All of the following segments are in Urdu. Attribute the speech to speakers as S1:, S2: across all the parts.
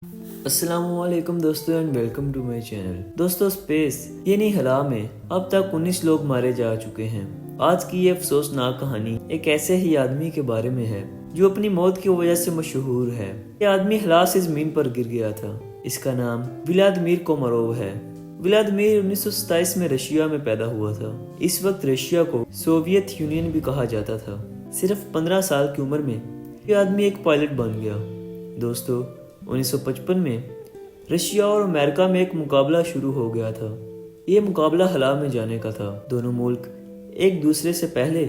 S1: السلام علیکم دوستو and welcome to my channel. دوستو اسپیس یعنی خلا میں اب تک 19 لوگ مارے جا چکے ہیں۔ آج کی یہ افسوسناک کہانی ایک ایسے ہی آدمی کے بارے میں ہے جو اپنی موت کی وجہ سے مشہور ہے۔ یہ آدمی خلا سے زمین پر گر گیا تھا۔ اس کا نام ولادیمیر کوماروو ہے۔ ولادیمیر 1927 میں رشیا میں پیدا ہوا تھا۔ اس وقت رشیا کو سوویت یونین بھی کہا جاتا تھا۔ صرف 15 سال کی عمر میں یہ آدمی ایک پائلٹ بن گیا۔ دوستو 1955 میں رشیا اور امریکہ میں ایک مقابلہ شروع ہو گیا تھا۔ یہ مقابلہ خلا میں جانے کا تھا۔ دونوں ملک ایک دوسرے سے پہلے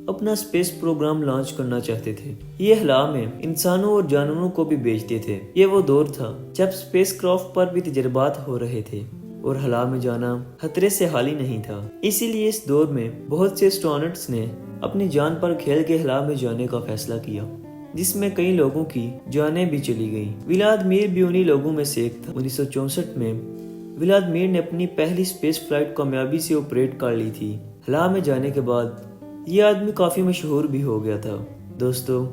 S1: اپنا اسپیس پروگرام لانچ کرنا چاہتے تھے۔ یہ خلا میں انسانوں اور جانوروں کو بھی بھیجتے تھے۔ یہ وہ دور تھا جب اسپیس کرافٹ پر بھی تجربات ہو رہے تھے اور خلا میں جانا خطرے سے خالی نہیں تھا۔ اسی لیے اس دور میں بہت سے اسٹرونٹس نے اپنی جان پر کھیل کے خلا میں جانے کا فیصلہ کیا، جس میں کئی لوگوں کی جانیں بھی چلی گئیں۔ ولادیمیر بھی انہی لوگوں میں سے ایک تھا۔ 1964 میں ولادیمیر نے اپنی پہلی اسپیس فلائٹ کامیابی سے آپریٹ کر لی تھی۔ خلا میں جانے کے بعد یہ آدمی کافی مشہور بھی ہو گیا تھا۔ دوستو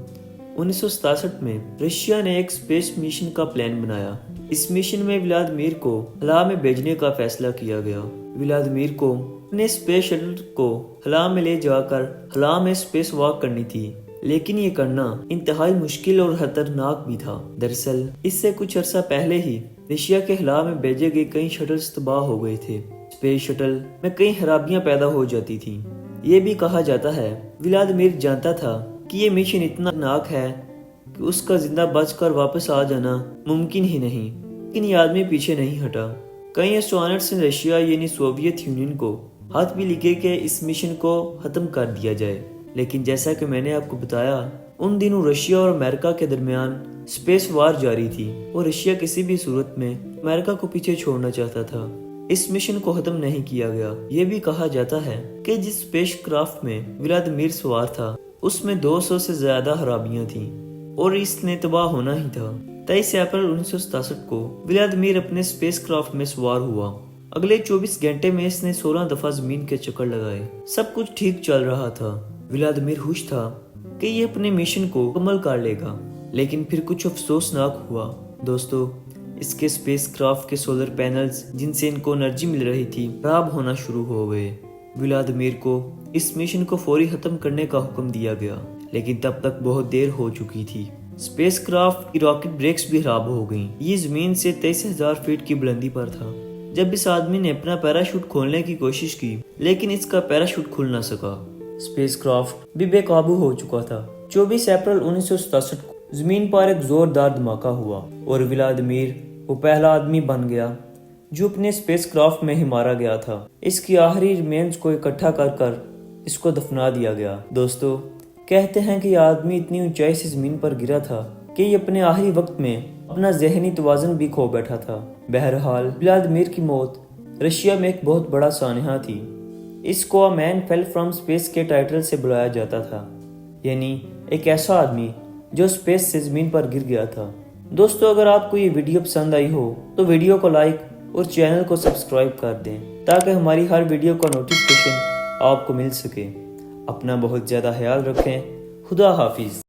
S1: 1967 میں رشیا نے ایک اسپیس مشن کا پلان بنایا۔ اس مشن میں ولادیمیر کو خلا میں بھیجنے کا فیصلہ کیا گیا۔ ولادیمیر کو اپنے اسپیس شٹل کو خلا میں لے جا کر خلا میں اسپیس واک کرنی تھی، لیکن یہ کرنا انتہائی مشکل اور خطرناک بھی تھا۔ دراصل اس سے کچھ عرصہ پہلے ہی رشیا کے خلا میں بھیجے گئے کئی شٹلز تباہ ہو گئے تھے۔ اسپیس شٹل میں کئی خرابیاں پیدا ہو جاتی تھیں۔ یہ بھی کہا جاتا ہے ولادیمیر جانتا تھا کہ یہ مشن اتنا خطرناک ہے کہ اس کا زندہ بچ کر واپس آ جانا ممکن ہی نہیں، لیکن یہ آدمی پیچھے نہیں ہٹا۔ کئی اسٹرونٹس نے رشیا یعنی سوویت یونین کو ہاتھ بھی لکھے کہ اس مشن کو ختم کر دیا جائے، لیکن جیسا کہ میں نے آپ کو بتایا ان دنوں رشیا اور امریکہ کے درمیان اسپیس وار جاری تھی اور رشیا کسی بھی صورت میں امریکہ کو پیچھے چھوڑنا چاہتا تھا۔ اس مشن کو ختم نہیں کیا گیا۔ یہ بھی کہا جاتا ہے کہ جس اسپیس کرافٹ میں ولادیمیر سوار تھا اس میں 200 سے زیادہ خرابیاں تھیں اور اس نے تباہ ہونا ہی تھا۔ 23 اپریل 1967 کو ولادیمیر اپنے اسپیس کرافٹ میں سوار ہوا۔ اگلے 24 گھنٹے میں اس نے 16 دفعہ زمین کے چکر لگائے۔ سب کچھ ٹھیک چل رہا تھا۔ ولادیمیر خوش تھا کہ یہ اپنے مشن کو مکمل کر لے گا، لیکن پھر کچھ افسوسناک ہوا۔ دوستو اس کے اسپیس کرافٹ کے سولر پینلز جن سے ان کو انرجی مل رہی تھی خراب ہونا شروع ہو گئے۔ ولادیمیر کو اس مشن کو فوری ختم کرنے کا حکم دیا گیا، لیکن تب تک بہت دیر ہو چکی تھی۔ اسپیس کرافٹ کی راکٹ بریکس بھی خراب ہو گئیں۔ یہ زمین سے 23,000 فٹ کی بلندی پر تھا جب اس آدمی نے اپنا پیراشوٹ کھولنے کی کوشش کی، لیکن اس کا پیراشوٹ کھل نہ سکا۔ اسپیس کرافٹ بھی بے قابو ہو چکا تھا۔ 24 اپریل 1967 کو زمین پر ایک زوردار دھماکہ ہوا اور ولادیمیر وہ پہلا آدمی بن گیا جو اپنے اسپیس کرافٹ میں ہی مارا گیا تھا۔ اس کی آخری ریمینز کو اکٹھا کر اس کو دفنا دیا گیا۔ دوستو کہتے ہیں کہ یہ آدمی اتنی اونچائی سے زمین پر گرا تھا کہ یہ اپنے آخری وقت میں اپنا ذہنی توازن بھی کھو بیٹھا تھا۔ بہرحال ولادیمیر کی موت رشیا میں ایک بہت بڑا سانحہ تھی۔ اس کو اے مین فیل فرام اسپیس کے ٹائٹل سے بلایا جاتا تھا، یعنی ایک ایسا آدمی جو اسپیس سے زمین پر گر گیا تھا۔ دوستو اگر آپ کو یہ ویڈیو پسند آئی ہو تو ویڈیو کو لائک اور چینل کو سبسکرائب کر دیں تاکہ ہماری ہر ویڈیو کا نوٹیفیکیشن آپ کو مل سکے۔ اپنا بہت زیادہ خیال رکھیں۔ خدا حافظ۔